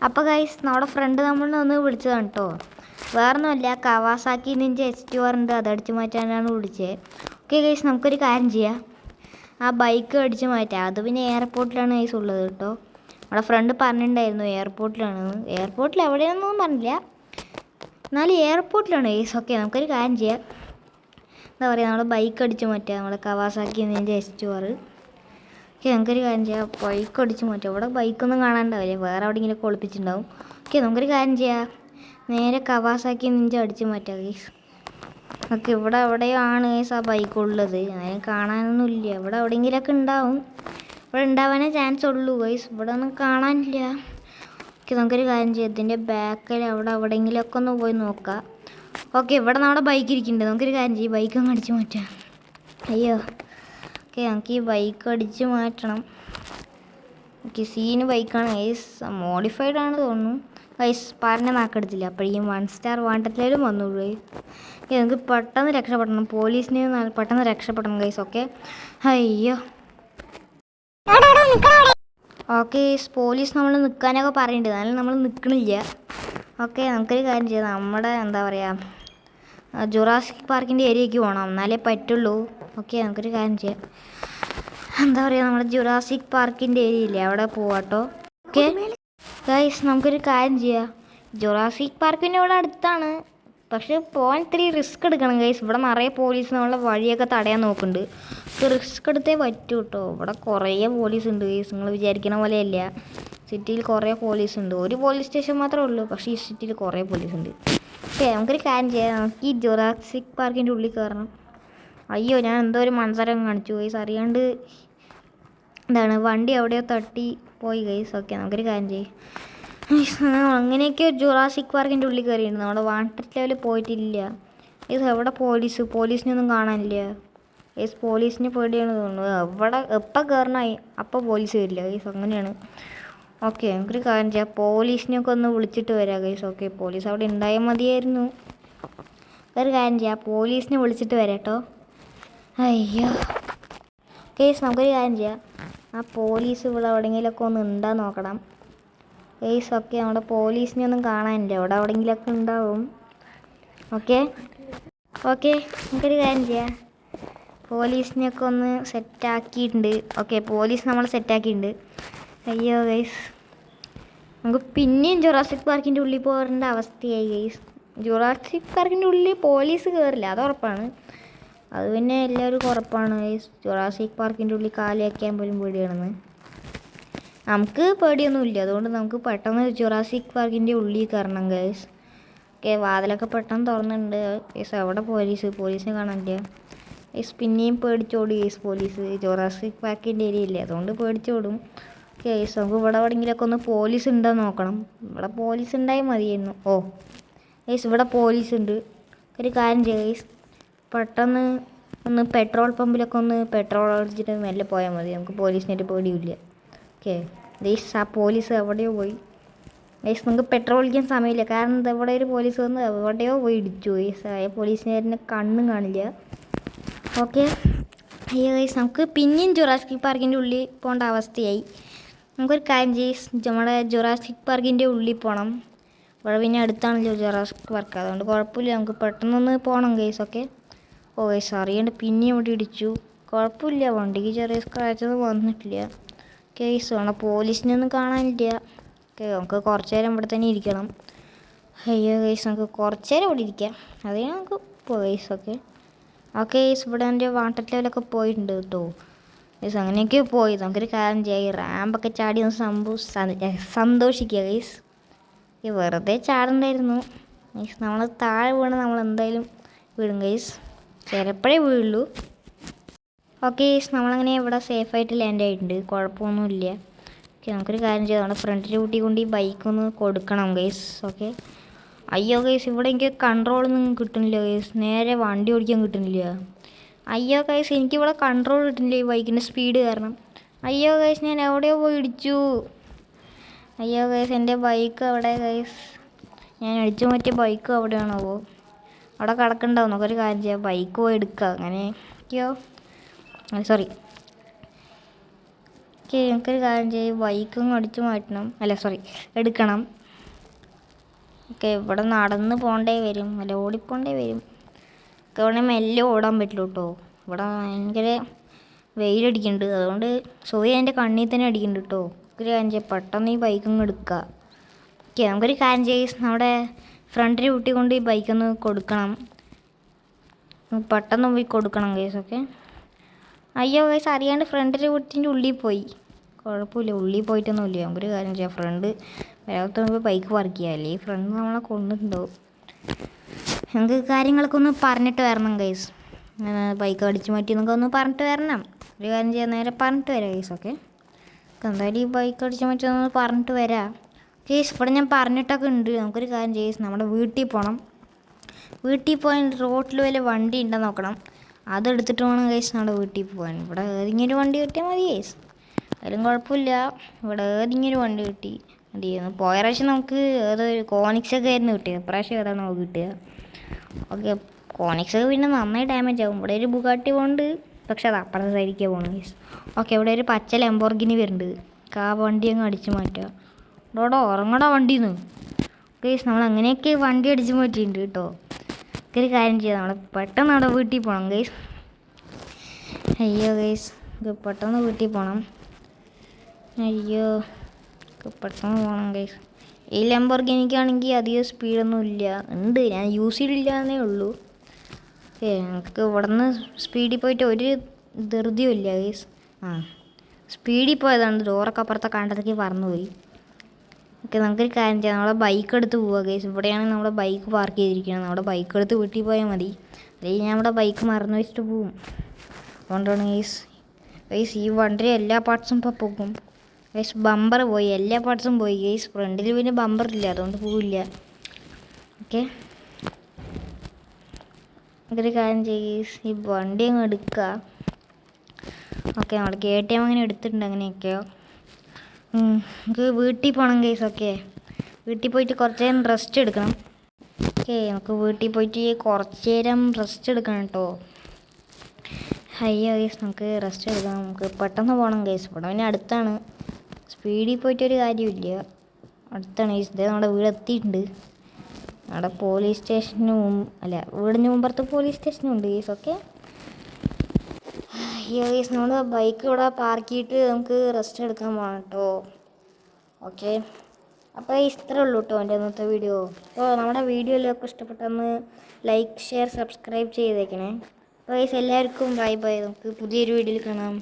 അപ്പോൾ ഗൈസ് നമ്മുടെ ഫ്രണ്ട് നമ്മളെ ഒന്ന് വിളിച്ചതാണ് കേട്ടോ. വേറൊന്നുമല്ല, കവാസാക്കി നിഞ്ച H2R ഉണ്ട്, അതടിച്ച് മാറ്റാനാണ് വിളിച്ചത്. ഓക്കെ ഗൈസ്, നമുക്കൊരു കാര്യം ചെയ്യാം, ആ ബൈക്ക് അടിച്ച് മാറ്റാം. അത് പിന്നെ എയർപോർട്ടിലാണ് ഗൈസ് ഉള്ളത് കേട്ടോ. നമ്മുടെ ഫ്രണ്ട് പറഞ്ഞിട്ടുണ്ടായിരുന്നു എയർപോർട്ടിലാണെന്ന്. എയർപോർട്ടിൽ എവിടെയാണെന്നൊന്നും പറഞ്ഞില്ല, എന്നാലും എയർപോർട്ടിലാണ് ഗൈസ്. ഓക്കെ, നമുക്കൊരു കാര്യം ചെയ്യാം, എന്താ പറയുക, നമ്മുടെ ബൈക്ക് അടിച്ച് മാറ്റാം, നമ്മുടെ കവാസാക്കി നിഞ്ച H2R. ഓക്കെ, നമുക്കൊരു കാര്യം ചെയ്യാം, ബൈക്ക് അടിച്ച് മാറ്റാം. ഇവിടെ ബൈക്കൊന്നും കാണാണ്ടാവില്ലേ, വേറെ എവിടെയെങ്കിലും ഒളിപ്പിച്ചിട്ടുണ്ടാവും. ഓക്കെ, നമുക്കൊരു കാര്യം ചെയ്യാം, നേരെ കവാസാക്കി നിഞ്ച അടിച്ച് മാറ്റാം ഗൈസ്. ഓക്കെ, ഇവിടെ എവിടെയോ ആണ് ഗൈസ് ആ ബൈക്ക് ഉള്ളത്, അതിന് കാണാനൊന്നും ഇല്ല. ഇവിടെ എവിടെയെങ്കിലുമൊക്കെ ഉണ്ടാവും, ഇവിടെ ഉണ്ടാവാനേ ചാൻസ് ഉള്ളൂ ഗൈസ്, ഇവിടെ ഒന്നും കാണാനില്ല. ഓക്കെ, നമുക്കൊരു കാര്യം ചെയ്യാം, ഇതിൻ്റെ ബാക്കിൽ അവിടെ എവിടെയെങ്കിലുമൊക്കെ ഒന്ന് പോയി നോക്കാം. ഓക്കെ, ഇവിടെ നമ്മുടെ ബൈക്ക് ഇരിക്കുന്നുണ്ട്. നമുക്കൊരു കാര്യം ചെയ്യും, ബൈക്കൊന്ന് അടിച്ച് മാറ്റാം. അയ്യോ, ഓക്കെ, നമുക്ക് ഈ ബൈക്ക് അടിച്ച് മാറ്റണം. ഓക്കെ, സീന് ബൈക്കാണ് ഗൈസ്, മോഡിഫൈഡ് ആണ് തോന്നുന്നു ഗൈസ്. പറഞ്ഞ നാക്കെടുത്തില്ല, അപ്പോഴേക്കും 1 സ്റ്റാർ വാണ്ടറ്റിലും വന്നുള്ളൂ. ഓക്കെ, നമുക്ക് പെട്ടെന്ന് രക്ഷപ്പെടണം, പോലീസിനെ പെട്ടെന്ന് രക്ഷപ്പെടണം ഗൈസ്. ഓക്കെ, അയ്യോ. ഓക്കെ, പോലീസ് നമ്മൾ നിൽക്കാനൊക്കെ പറയുന്നുണ്ട്, എന്നാലും നമ്മൾ നിൽക്കണില്ല. ഓക്കെ, നമുക്കൊരു കാര്യം ചെയ്യാം, നമ്മുടെ എന്താ പറയുക, ജുറാസിക് പാർക്കിൻ്റെ ഏരിയയ്ക്ക് പോകണം, എന്നാലേ പറ്റുള്ളൂ. ഓക്കെ, നമുക്കൊരു കാര്യം ചെയ്യാം, എന്താ പറയുക, നമ്മുടെ ജുറാസിക് പാർക്കിൻ്റെ ഏരിയ ഇല്ലേ, അവിടെ പോവാട്ടോ. ഓക്കെ ഗൈസ്, നമുക്കൊരു കാര്യം ചെയ്യാം, ജുറാസിക് പാർക്കിൻ്റെ ഇവിടെ അടുത്താണ്, പക്ഷെ പോകാൻ ഇത്തിരി റിസ്ക് എടുക്കണം ഗൈസ്. ഇവിടെ നിറയെ പോലീസ് നമ്മളെ വഴിയൊക്കെ തടയാൻ നോക്കുന്നുണ്ട്. റിസ്ക് എടുത്തേ പറ്റൂ കേട്ടോ. ഇവിടെ കുറേ പോലീസ് ഉണ്ട് ഗൈസ്, നിങ്ങൾ വിചാരിക്കണ പോലെയല്ല. സിറ്റിയിൽ കുറേ പോലീസ് ഉണ്ട്, ഒരു പോലീസ് സ്റ്റേഷൻ മാത്രമേ ഉള്ളൂ, പക്ഷേ ഈ സിറ്റിയിൽ കുറേ പോലീസ് ഉണ്ട്. ഓക്കെ, നമുക്കൊരു കാര്യം ചെയ്യാം, നമുക്ക് ഈ ജുറാസിക് പാർക്കിൻ്റെ ഉള്ളിൽ കയറണം. അയ്യോ, ഞാൻ എന്തോ ഒരു മത്സരം കാണിച്ചു ഗൈസ്, അറിയാണ്ട് എന്താണ് വണ്ടി എവിടെയോ തട്ടി പോയി ഗൈസ്. ഓക്കെ, നമുക്കൊരു കാര്യം ചെയ്യും, അങ്ങനെയൊക്കെ ജുറാസിക് പാർക്കിൻ്റെ ഉള്ളിൽ കയറിയിട്ടുണ്ട്. നമ്മുടെ വാണ്ടഡ് ലെവലിൽ പോയിട്ടില്ല ഗൈസ്. എവിടെ പോലീസിനൊന്നും കാണാനില്ല ഗൈസ്. പോലീസിന് പേടിയാണ് തോന്നുന്നു, എവിടെ എപ്പോൾ കയറണമായി അപ്പോൾ പോലീസ് വരില്ല ഗൈസ്, അങ്ങനെയാണ്. ഓക്കെ, നമുക്കൊരു കാര്യം ചെയ്യാം, പോലീസിനെയൊക്കെ ഒന്ന് വിളിച്ചിട്ട് വരാം ഗൈസ്. ഓക്കെ, പോലീസ് അവിടെ ഉണ്ടായാൽ മതിയായിരുന്നു. ഒരു കാര്യം ചെയ്യാം, പോലീസിനെ വിളിച്ചിട്ട് വരാം കേട്ടോ. അയ്യോ ഗൈസ്, നമുക്കൊരു കാര്യം ചെയ്യാം, ആ പോലീസ് ഇവിടെ എവിടെയെങ്കിലുമൊക്കെ ഒന്ന് ഉണ്ടാ നോക്കണം ഗൈസ്. ഓക്കെ, നമ്മുടെ പോലീസിനെ ഒന്നും കാണാനില്ല, ഇവിടെ എവിടെയെങ്കിലുമൊക്കെ ഉണ്ടാവും. ഓക്കെ ഓക്കെ, നമുക്കൊരു കാര്യം ചെയ്യാം, പോലീസിനെയൊക്കെ ഒന്ന് സെറ്റാക്കിയിട്ടുണ്ട്. ഓക്കെ, പോലീസ് നമ്മൾ സെറ്റാക്കിയിട്ടുണ്ട്. അയ്യോ ഗൈസ്, നമുക്ക് പിന്നെയും ജുറാസിക് പാർക്കിൻ്റെ ഉള്ളിൽ പോകേണ്ട അവസ്ഥയായി ഗൈസ്. ജുറാസിക് പാർക്കിൻ്റെ ഉള്ളിൽ പോലീസ് കയറില്ല, അത് ഉറപ്പാണ്. അത് പിന്നെ എല്ലാവരും ഉറപ്പാണ് ഗൈസ്, ജുറാസിക് പാർക്കിൻ്റെ ഉള്ളിൽ കാല് വയ്ക്കാൻ പോലും പേടിയാണെന്ന്. നമുക്ക് പേടിയൊന്നുമില്ല, അതുകൊണ്ട് നമുക്ക് പെട്ടെന്ന് ജുറാസിക് പാർക്കിൻ്റെ ഉള്ളിൽ കയറണം ഗൈസ്. ഓക്കെ, വാതിലൊക്കെ പെട്ടെന്ന് തുറന്നിട്ടുണ്ട് ഗൈസ്. എവിടെ പോലീസിനെ കാണാനില്ല ഗൈസ്. പിന്നെയും പേടിച്ചോടും ഗൈസ് പോലീസ്, ജുറാസിക് പാർക്കിൻ്റെ ഏരിയ ഇല്ലേ, അതുകൊണ്ട് പേടിച്ചോടും ഗൈസ്. നമുക്ക് ഇവിടെ എവിടെയെങ്കിലുമൊക്കെ ഒന്ന് പോലീസ് ഉണ്ടോ നോക്കണം. ഇവിടെ പോലീസ് ഉണ്ടായാൽ മതിയായിരുന്നു. ഓ ഗൈസ്, ഇവിടെ പോലീസ് ഉണ്ട്. ഒരു കാര്യം ചെയ്യുക ഗൈസ്, പെട്ടെന്ന് ഒന്ന് പെട്രോൾ പമ്പിലൊക്കെ ഒന്ന് പെട്രോൾ അടിച്ചിട്ട് മെല്ലെ പോയാൽ മതി, നമുക്ക് പോലീസിനായിട്ട് പേടിയില്ല. ഓക്കെ ഗൈസ്, ആ പോലീസ് എവിടെയോ പോയി ഗൈസ്. നമുക്ക് പെട്രോൾ അടിക്കാൻ സമയമില്ല, കാരണം എവിടെ ഒരു പോലീസ് വന്ന് എവിടെയോ പോയി ഇടിച്ചു ഗൈസ്. ആ പോലീസിനെ കണ്ണും കാണില്ല. ഓക്കെ, അയ്യോ ഗൈസ്, നമുക്ക് പിന്നെയും ജുറാസിക് പാർക്കിൻ്റെ ഉള്ളിൽ പോകേണ്ട അവസ്ഥയായി. നമുക്കൊരു കാര്യം ചെയ്യും, നമ്മുടെ ജുറാസിക് പാർക്കിൻ്റെ ഉള്ളിൽ പോകണം. ഇവിടെ പിന്നെ അടുത്താണല്ലോ ജുറാസിക് പാർക്ക്, അതുകൊണ്ട് കുഴപ്പമില്ല, നമുക്ക് പെട്ടെന്നൊന്ന് പോകണം ഗൈസ്. ഓക്കെ, ഓ ഗൈസ്, അറിയാണ്ട് പിന്നെയും ഇവിടെ ഇടിച്ചു. കുഴപ്പമില്ല, വണ്ടിക്ക് ചെറിയ സ്ക്രാച്ചൊന്നും വന്നിട്ടില്ല ഗൈസ്. വേണം പോലീസിനൊന്നും കാണാനില്ല. ഓക്കെ, നമുക്ക് കുറച്ച് നേരം ഇവിടെ തന്നെ ഇരിക്കണം. അയ്യോ ഗൈസ്, നമുക്ക് കുറച്ച് നേരം ഇവിടെ ഇരിക്കാം, അതേ നമുക്ക് ഗൈസ്. ഓക്കെ ഓക്കെ ഗൈസ്, ഇവിടെ എൻ്റെ വാണ്ടഡ് ലെവലൊക്കെ പോയിട്ടുണ്ട് കേട്ടോ ഗൈസ്. അങ്ങനെയൊക്കെ പോയി. നമുക്കൊരു കാര്യം ചെയ്യാം, ഈ റാമ്പൊക്കെ ചാടി ഒന്ന് സന്തോഷിക്കുക ഗൈസ്. ഈ വെറുതെ ചാടണ്ടായിരുന്നു ഗൈസ്, നമ്മൾ താഴെ വീണ് നമ്മൾ എന്തായാലും വീഴും ഗൈസ്, ചിലപ്പോഴേ വീഴുള്ളൂ. ഓക്കെ ഗൈസ്, നമ്മളങ്ങനെ ഇവിടെ സേഫായിട്ട് ലാൻഡ് ആയിട്ടുണ്ട്, കുഴപ്പമൊന്നുമില്ല. ഓക്കെ, നമുക്കൊരു കാര്യം ചെയ്യാം, നമ്മുടെ ഫ്രണ്ടിൽ കൂട്ടി കൊണ്ട് ഈ ബൈക്കൊന്ന് കൊടുക്കണം ഗൈസ്. ഓക്കെ, അയ്യോ ഗൈസ്, ഇവിടെ എനിക്ക് കൺട്രോളൊന്നും കിട്ടുന്നില്ല ഗൈസ്, നേരെ വണ്ടി ഓടിക്കാൻ കിട്ടുന്നില്ല. അയ്യോ ഗൈസ്, എനിക്കിവിടെ കൺട്രോൾ കിട്ടുന്നില്ല ഈ ബൈക്കിൻ്റെ സ്പീഡ് കാരണം. അയ്യോ ഗൈസ്, ഞാൻ എവിടെയോ പോയി ഇടിച്ചു. അയ്യോ ഗൈസ്, എൻ്റെ ബൈക്ക് എവിടെ ഗൈസ്, ഞാൻ അടിച്ചു മാറ്റിയ ബൈക്ക് എവിടെയാണോ അവിടെ കിടക്കണ്ടാവും. നമുക്കൊരു കാര്യം ചെയ്യാം, ബൈക്ക് പോയി എടുക്കുക. അങ്ങനെ അയ്യോ സോറി ഓക്കെ എനിക്കൊരു കാര്യം ചെയ്യും, ബൈക്കും അടിച്ചു മാറ്റണം, അല്ല സോറി എടുക്കണം. ഓക്കെ ഇവിടെ നടന്ന് പോകേണ്ടേ വരും, അല്ല ഓടിപ്പോണ്ടേ വരും. ഇവിടെ മെല്ലെ ഓടാൻ പറ്റുള്ളൂ കേട്ടോ. ഇവിടെ ഭയങ്കര വെയിലടിക്കുന്നുണ്ട്, അതുകൊണ്ട് സൂര്യ എൻ്റെ കണ്ണിൽ തന്നെ അടിക്കുന്നുണ്ട് കേട്ടോ. ഒരു കാര്യം ചെയ്യാം, പെട്ടെന്ന് ഈ ബൈക്കൊന്ന് എടുക്കുക. ഓക്കെ നമുക്കൊരു കാര്യം ചെയ്യും, നമ്മുടെ ഫ്രണ്ടിൽ കൂട്ടിക്കൊണ്ട് ഈ ബൈക്കൊന്ന് കൊടുക്കണം, പെട്ടെന്ന് പോയി കൊടുക്കണം കേസ്. ഓക്കെ അയ്യോ കേസ് അറിയാണ്ട് ഫ്രണ്ടിൽ വീട്ടിൻ്റെ ഉള്ളിൽ പോയി. കുഴപ്പമില്ല, ഉള്ളിൽ പോയിട്ടൊന്നുമില്ല. നമുക്കൊരു കാര്യം ചെയ്യാം, ഫ്രണ്ട് വേഗത്തുമ്പോൾ ബൈക്ക് പാർക്ക് ചെയ്യുക, അല്ലെങ്കിൽ ഫ്രണ്ട് നമ്മളെ കൊണ്ടിട്ടുണ്ടാവും. നമുക്ക് കാര്യങ്ങളൊക്കെ ഒന്ന് പറഞ്ഞിട്ട് വരണം ഗൈസ്. ബൈക്ക് അടിച്ചു മാറ്റി എന്നൊക്കെ ഒന്ന് പറഞ്ഞിട്ട് വരണം. ഒരു കാര്യം ചെയ്യാൻ നേരെ പറഞ്ഞിട്ട് വരാം ഗൈസ്. ഓക്കെ എന്തായാലും ഈ ബൈക്ക് അടിച്ചു മാറ്റിയൊന്ന് പറഞ്ഞിട്ട് വരാം ഗൈസ്. ഇവിടെ ഞാൻ പറഞ്ഞിട്ടൊക്കെ ഉണ്ട്. നമുക്കൊരു കാര്യം ചെയ്യും, നമ്മുടെ വീട്ടിൽ പോകണം. വീട്ടിൽ പോകാൻ റോട്ടിൽ വല്ല വണ്ടി ഉണ്ടെന്ന് നോക്കണം, അതെടുത്തിട്ട് വേണം ഗൈസ് നമ്മുടെ വീട്ടിൽ പോകാൻ. ഇവിടെ ഏതെങ്കിലും വണ്ടി കിട്ടിയാൽ മതി ഗൈസ്, അതിലും കുഴപ്പമില്ല. ഇവിടെ ഏതെങ്കിലും വണ്ടി കിട്ടി എന്ത് ചെയ്യുന്നു. പോയ പ്രാവശ്യം നമുക്ക് ഏതൊരു കോണിക്സൊക്കെ ആയിരുന്നു കിട്ടിയത്, ഇപ്രാവശ്യം ഏതാണ് നമുക്ക് കിട്ടുക. ഓക്കെ കോണിക്സൊക്കെ പിന്നെ നന്നായി ഡാമേജ് ആകും. ഇവിടെ ഒരു ബുഗാട്ടി പോകുന്നുണ്ട്, പക്ഷെ അത് അപ്പുറത്തെ സൈഡിലേക്ക് പോകണം ഗൈസ്. ഓക്കെ ഇവിടെ ഒരു പച്ച ലംബോർഗിനി വരുന്നുണ്ട്, ആ വണ്ടി അങ്ങ് അടിച്ചു മാറ്റുക. ഇതോടെ ഉറങ്ങടാ വണ്ടിന്ന് ഗൈസ്. നമ്മൾ അങ്ങനെയൊക്കെ വണ്ടി അടിച്ചു മാറ്റിയിട്ടുണ്ട് കേട്ടോ. ഒരു കാര്യം ചെയ്യാം, നമ്മൾ പെട്ടെന്ന് അവിടെ വീട്ടിൽ പോകണം ഗൈസ്. അയ്യോ ഗൈസ് പെട്ടെന്ന് വീട്ടിൽ പോകണം. അയ്യോ പെട്ടെന്ന് പോകണം ഗൈസ്. ഈ ലംബോർഗിനിക്കാണെങ്കിൽ അധികം സ്പീഡൊന്നും ഇല്ല, ഉണ്ട് ഞാൻ യൂസ് ചെയ്തില്ല എന്നേ ഉള്ളൂ. നമുക്ക് ഇവിടെ നിന്ന് സ്പീഡിൽ പോയിട്ട് ഒരു ധൃതിയും ഇല്ല ഗൈസ്. സ്പീഡിൽ പോയതാണ്, ഡോറൊക്കെ അപ്പുറത്തെ കണ്ടത്തേക്ക് പറന്നുപോയി. ഓക്കെ നമുക്കൊരു കാര്യം ചെയ്യാം, നമ്മളെ ബൈക്ക് എടുത്ത് പോവുക ഗൈസ്. ഇവിടെയാണ് നമ്മുടെ ബൈക്ക് പാർക്ക് ചെയ്തിരിക്കുന്നത്, നമ്മുടെ ബൈക്ക് എടുത്ത് വീട്ടിൽ പോയാൽ മതി, അല്ലെങ്കിൽ ഞാൻ നമ്മുടെ ബൈക്ക് മറന്നു വെച്ചിട്ട് പോവും. അതുകൊണ്ടാണ് ഗൈസ് ഈ വണ്ടിയുടെ എല്ലാ പാർട്സും ഇപ്പോൾ പോകും ഗൈസ്. ബമ്പർ പോയി, എല്ലാ പാർട്സും പോയി ഗൈസ്. ഫ്രണ്ടിൽ പിന്നെ ബമ്പറില്ല, അതുകൊണ്ട് പോവില്ല. ഓക്കെ നമുക്കൊരു കാര്യം ചെയ്യും ഗൈസ്, ഈ വണ്ടി അങ്ങ് എടുക്കുക. ഓക്കെ നമ്മൾ KTM അങ്ങനെ എടുത്തിട്ടുണ്ട്, അങ്ങനെയൊക്കെയോ. നമുക്ക് വീട്ടിൽ പോകണം ഗൈസ്. ഓക്കെ വീട്ടിൽ പോയിട്ട് കുറച്ച് നേരം റെസ്റ്റ് എടുക്കണം. ഓക്കെ നമുക്ക് വീട്ടിൽ പോയിട്ട് കുറച്ച് നേരം റെസ്റ്റ് എടുക്കണം കേട്ടോ. അയ്യോ ഗൈസ് നമുക്ക് റെസ്റ്റ് എടുക്കണം, നമുക്ക് പെട്ടെന്ന് പോകണം ഗൈസ്. ഇവിടെ പിന്നെ അടുത്താണ്, സ്പീഡിൽ പോയിട്ടൊരു കാര്യമില്ല, അടുത്താണ് ഗൈസ്. ഇതേ നമ്മുടെ വീട് എത്തിയിട്ടുണ്ട്. നമ്മുടെ പോലീസ് സ്റ്റേഷന് അല്ല വീടിന് മുമ്പത്തെ പോലീസ് സ്റ്റേഷനും ഉണ്ട് ഗൈസ്. ഓക്കെ അയ്യോ ഗൈസ് നമ്മൾ ബൈക്ക് ഇവിടെ പാർക്ക് ചെയ്തിട്ട് നമുക്ക് റെസ്റ്റ് എടുക്കാൻ പോകണം കേട്ടോ. ഓക്കെ അപ്പോൾ ഇത്രേ ഉള്ളൂ കേട്ടോ എൻ്റെ ഇന്നത്തെ വീഡിയോ. അപ്പോൾ നമ്മുടെ വീഡിയോ എല്ലാവർക്കും ഇഷ്ടപ്പെട്ടെന്ന് ലൈക്ക് ഷെയർ സബ്സ്ക്രൈബ് ചെയ്തേക്കണേ. അപ്പോൾ ഗൈസ് എല്ലാവർക്കും ബൈ ബൈ, നമുക്ക് പുതിയൊരു വീഡിയോയിൽ കാണാം.